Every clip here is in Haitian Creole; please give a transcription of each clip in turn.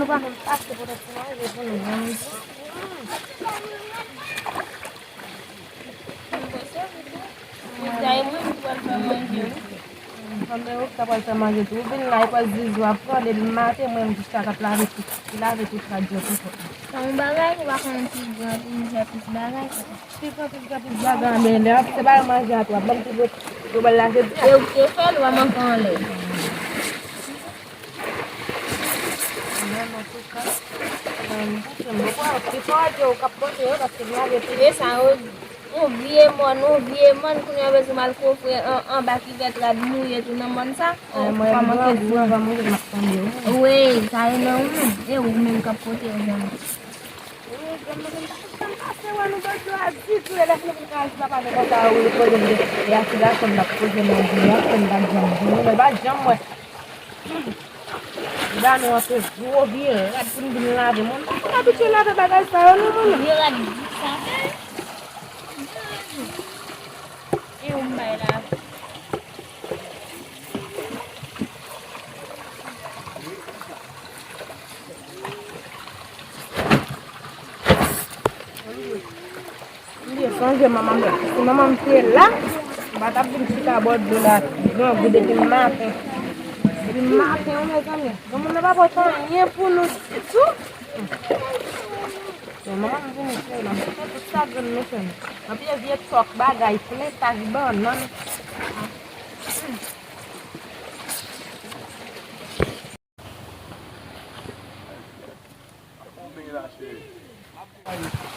pas même passer pour être manger pour nous manger. Quando eu estava a manger tout, vem lá e faz isso, a prole de mate, mesmo que está a laver tudo para Dieu. Então, bagay, baka ng tignan, pinjapis bagay. Tipo, fica bagay, melhor, você vai manger, tu vai tu vai lá, Eu que falo, vamos com ele. Essa ouvier mon, qu'on avait ce mal coffre en bas qui va être mouillé tout le monde ça. Oui, ça est non, et ou même capoter aux Dá no outro, eu ouvi, lá de fundo do lado, mano. Não habituei lá da bagagem para eu, não, mano. Eu vai lá. Songe mamãe, se mamãe ter lá, bata por ficar a bordo do lado, não, vou de mate. De mate, meu amigo. Vamos levar botar ninguém por no isso. Mamãe não vem aqui, não. Você está vendo no chão. Mas eu via só que bagagem, que nem está de bom, não.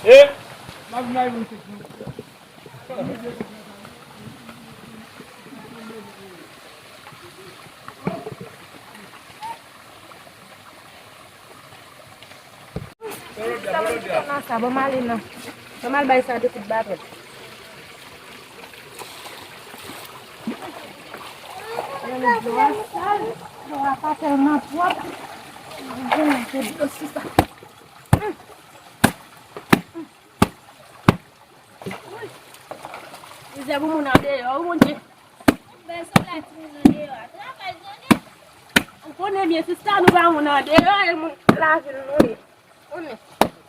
Eh? Mas não é muito. Nossa, vamos ali não. Vamos ali vai sair do barro. Vou passar uma porta. Você vamos na dele, ó, onde? Quando é minha sister não vamos na dele, eu lá no onde?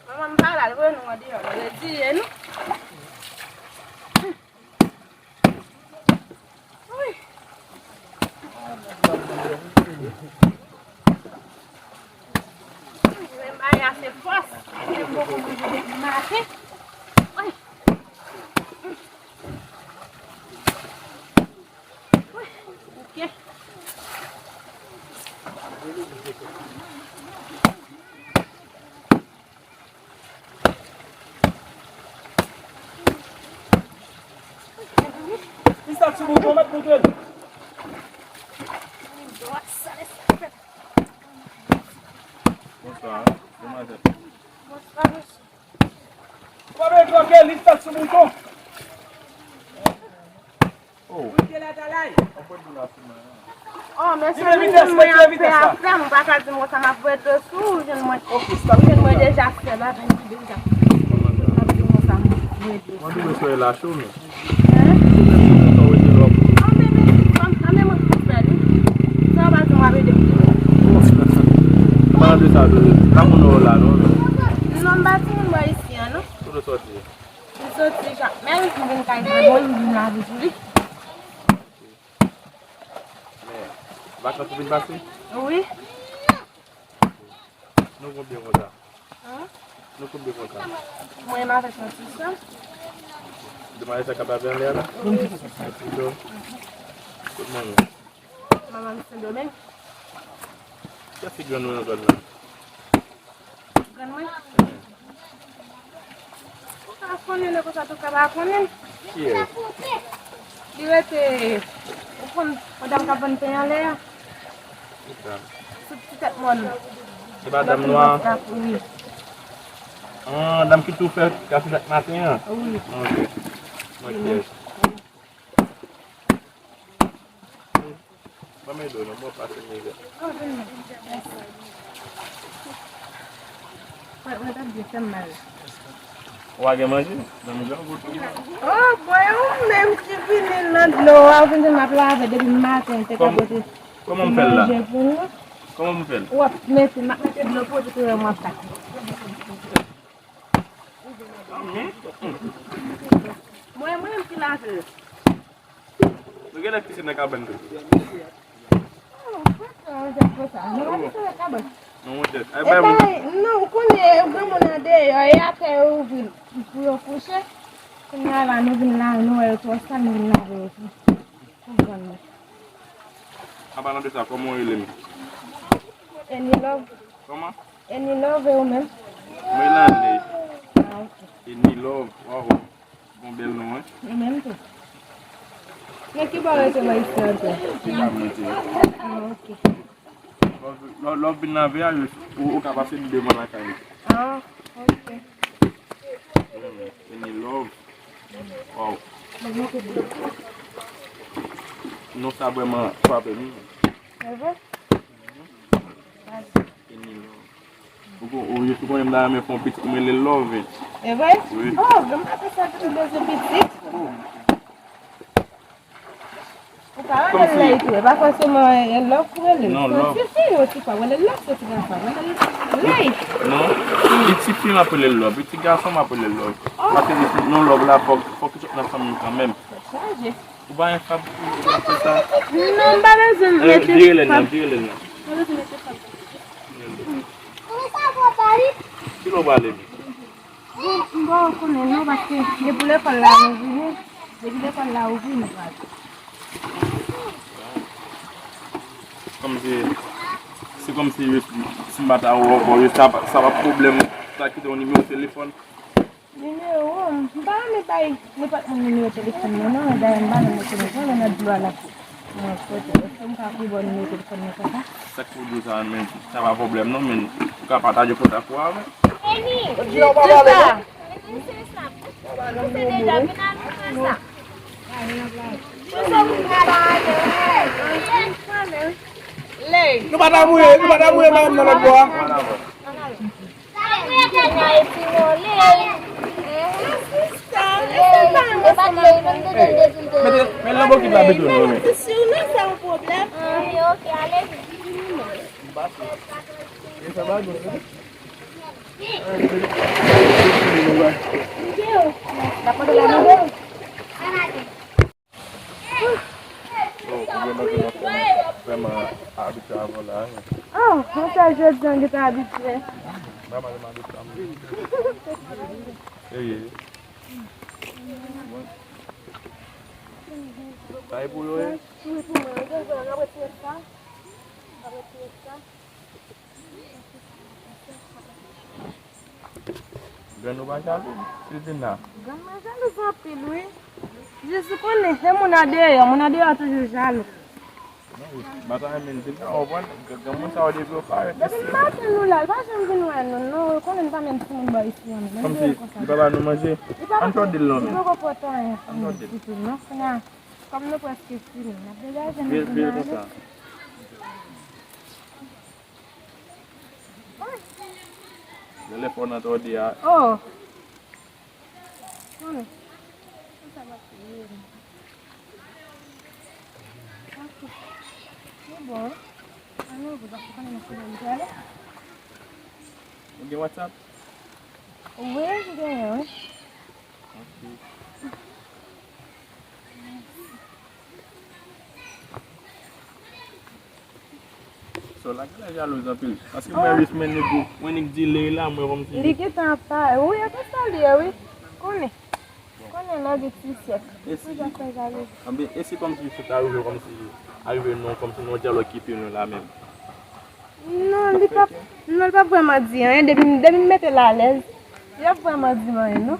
Mamãe para, eu não vou dizer, olha, diz, não? Ui. Vai a ser forte, eu vou comer mate. Ui. Ui. O quê? Está se mudou na puta dele. Mostrar, vamos mais aqui. Para ver com aquele está se mudou. Oh. Oh, mas se não me apanhar, não vai fazer mostrar na frente suja, não é? Não é deixar ser lá, vai me deixar. Quando você foi lá, show me. Kamu no lá, não? Não bate nem mais esse ano. Tudo sorte. Tudo já. Mesmo que não caia na boa, não nada de Vai com tudo embaixo? Oui. Não combina com ça. Não combina com ça. Moi, ma avec ça. Demais acabar bem lá. Tudo. Tudo bom. Maman, c'est le même. Já se ganhou no gol. Ganhou. Ah, quando ele gosta de acabar com ele. Que é? Dia te. Quando madame kapan tem ali. Substitut mon. Sebab dam noir. Ah, dam que tu fez café da matinha. Oui. Ok. Ok. Vamos aí, não vou passar nele. Vai dar de mal. O águia manja? Vamos já Oh, boy, eu mesmo que vim na loa, vim na plava de mate, te acabou de. Como um pela? Comment vous faites? Ouais, mais c'est ma tête de l'eau pour que moi ça. Moi, qui l'a fait. Regardez la piscine de cabane. Non, on teste. Eh ben, non, qu'on est vraiment dans des après ouvrir pour coucher. On a la nous là, nous est tout ça nous là. Ah bah non, de ça, comment il aime? Any love, Comment? any love ou même. Moi, il a un Ah, ok. Any love. Wow. Bon, bel nom, hein? Et même tout. Mais qui va rester là ici un peu? C'est la moitié. Ah, ok. Love bin na veya ou capable de demander à Kanye. Ah, ok. Any love. Wow. Non, ça vraiment frappé. C'est vrai? Any love. Ou je suis quand même là, mais font petit, mais les love. C'est vrai? Oui. Oh, vraiment, ça fait des petits. Ou pas, Comme elle l'a été. Pas forcément, elle l'a pour elle. Non, love. Si, aussi pas. Elle l'a, c'est tout ça. Elle l'a. Non, petit fille m'appelle love, petit garçon m'appelle love. Parce que non love là, faut que tu aies la famille quand même. Changer. Ou bien faire ça. Non, pas besoin de Dire les noms, dire les noms. Qui l'on va aller? Bon, on est non parce que je voulais faire la ouvrir. Je voulais faire la ouvrir. Comme si, c'est comme si je me battais à ou ça va problème, ça qui est au numéro de téléphone. Numéro, mais pas mon numéro de téléphone, non, non, mon téléphone, on a le droit là. Non, c'est pas plus bon numéro de téléphone, mais ça. Ça qui dit ça, mais ça va problème, non, mais tu peux partager pour ta foi avec. C'est ça. C'est déjà bien ça. Nous pas mourir même dans le bois. Mais là, qui va besoin de nous? C'est un problème. Ok, allez. Ça va, Dapat de la nouvelle. vraiment habitué à voler. Oh, ça je dis que tu es habitué. Vraiment habitué. Ça est pour eux? Oui, pour moi, je vais retirer ça. Grand Banjalo, c'est là. Gamin jaloux pas pile, oui. Je suis connu, c'est mon adhérent toujours jaloux. Bata men din o bon gamun sa wadi go fare. Depuis le matin, nous là, pas jamais venir nous, on ne pas même si on va ici. Comme si papa nous manger. Encore de l'homme. Il faut qu'on porte un peu, non? Comme nous presque fini, on a déjà jamais Bien comme ça. Téléphone à toi dia. Oh. Bon. Alors, vous avez pas de Ok WhatsApp. Oui, je viens, oui. So la gala jalouse en pile. Parce que moi risque men nego, when ik dit là moi comme si. L'équipe en pas. Oui, il y a tout ça lié, oui. Connais. Connais là depuis siècle. Et c'est comme si c'est arrivé comme si arrivé non comme si nous dialogue qui fait nous là même. Non, il ne pas vraiment dire rien. Depuis me mettre là à l'aise. Il n'a pas vraiment dit rien, non?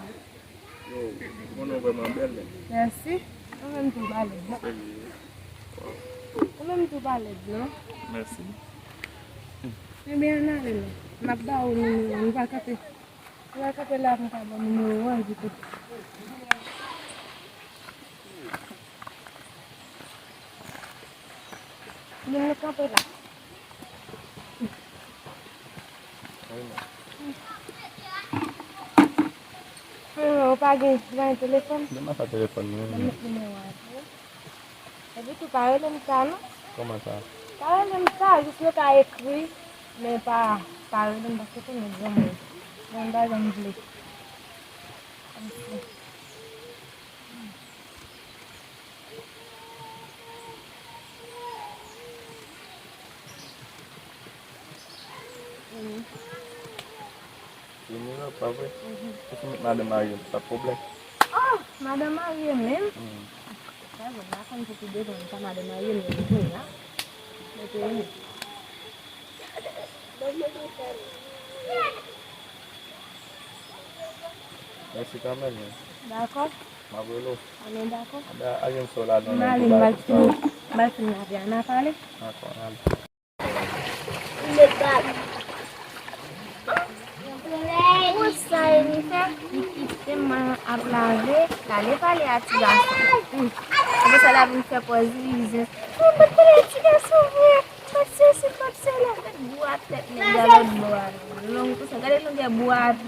On est vraiment belle. Merci. On même tout balèze. On même tout balèze, non? Merci. Eh bien, là, on n'a pas on va capter. On va capter là, on va capter numéro 1 du coup. On va capter là. On pas un téléphone. Donne-moi ta téléphone. Et puis, tu parles comme ça, non? Comment ça? Pas même ça, juste le cas écrit, mais pas parler parce que c'est une jambe. On va jamais blé. C'est mieux, pas vrai? Qu'est-ce que Madame Marie, pas de problème? Oh, Madame Marie même. Ça, voilà, comme je te dis, on va Madame Marie même. Merci quand même. D'accord? Marvelo. On est d'accord? Ayen sola non. Marie, Martin, on a parlé? Où ça il fait à laver, d'aller parler à petit garçon. Comme ça là vous me fait poser ils oh mais petit garçon pas c'est pas cela boîte tête les gars boîte long ça gars long boîte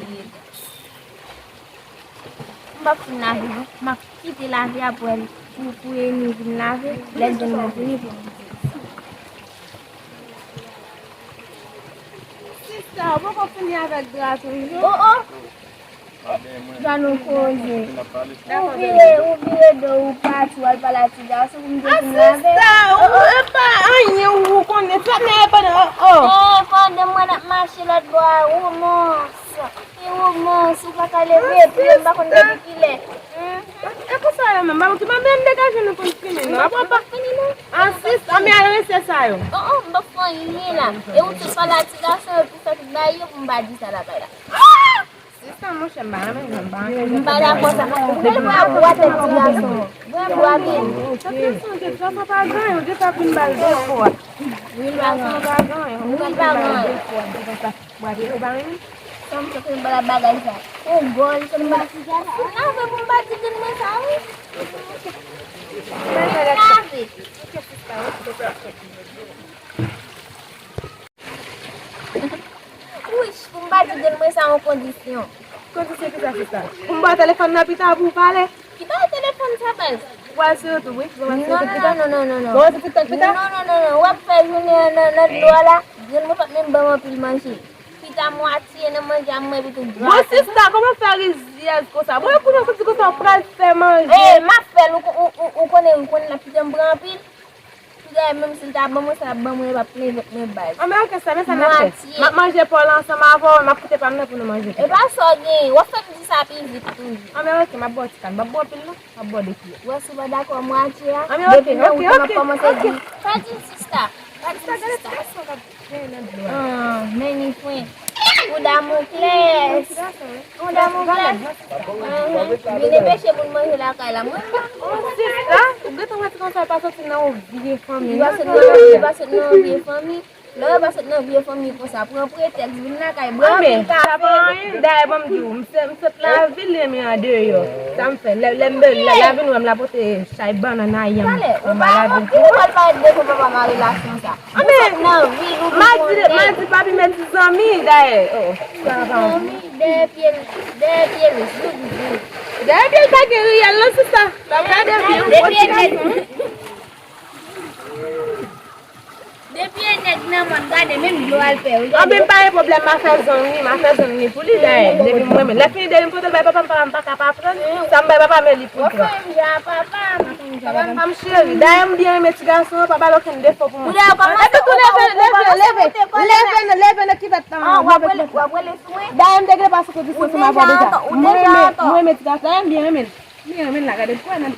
m'a finir m'a quitter la vie après pour nous laver laisse de nous venir Ça, on va finir avec grâce. oh já não coisa. Ouvi do pátio, vai para a cidade, só me diz Eu conheço a neba, não. quando demora mais lá do ar, o moço, vai cair ver, vai quando ele quer. É que saiu, mas tu vai me deixar no continente, não? Papa, assiste, a minha não é necessário. Não foi menina. Eu te falar a cidade, eu preciso daí eu vou bater essa lá para. Estamos chamando, Para coisa, ele vai boa ter cidade. Vai boa bem. Só que só para ganhar, eu já fui embora fora. Will vai ganhar. Will vai ganhar. Kamu cakap bala bagai sah. Oh, gol sembah sejarah. Kenapa membaca dengan sawi? Kenapa? Uish, membaca dengan sama kondisi. Kondisi kita kita. Membaca telefon na pita buka le. Kita telefon siapa? What's it? Which one? No. What's it? Pita? No. What person na dua lah. Jangan lupa membawa filmasi. Pita moitié na manger mais betul. Bon sister, comment faire les comme ça? Moi, pour nous, c'est que ça prend faire manger. Eh, ma felle, on connaît la pita en pile. Même si t'as bon, ça bon, on va plein de base. Ah mais ok, ça mais ça m'a fait. Ma manger pour l'ensemble avant, m'a coûté pas mal pour nous manger. Et pas ça gain, on fait dit ça puis vite tout. Ah mais ok, ma boîte kan, ma boîte pile ma boîte de qui. Ouais, c'est pas d'accord moitié. Ah mais ok. Pas dit sister. Magnifique. O Damoclès. Vine pêcher pour manger la caille là. Sister, o que tu vai te passar se não ouvir família? Vai ser não ouvir família. Lá vai ser não ouvir família pour ça. Pour un prétexte, vine la caille. Ah mais ça va, d'ailleurs bon Dieu, me la ville mi en deux yo. Ça me fait la vie nous la porter chai banana yam. On va la vie. On va pas de comment ma relation ça. Ah mais non, oui, mas papi met des amis d'ailleurs. Oh, ça va. Des pieds, Des pieds pas que rien là c'est ça. Ça va des pieds. Depuis nek nan man gade même yo al faire. Ah ben pas un problème ma faire zone pour lui d'ailleurs. Depuis moi la fille de me papa pas capable prendre. Ça me papa me li pour. Ya papa. Papa me chérie, d'ailleurs me bien mes petits garçons papa là qu'on défaut pour moi. Lève qui va temps. D'ailleurs me dégré parce que tu sais ma voix déjà. Moi mes petits garçons bien la regarder quoi nan.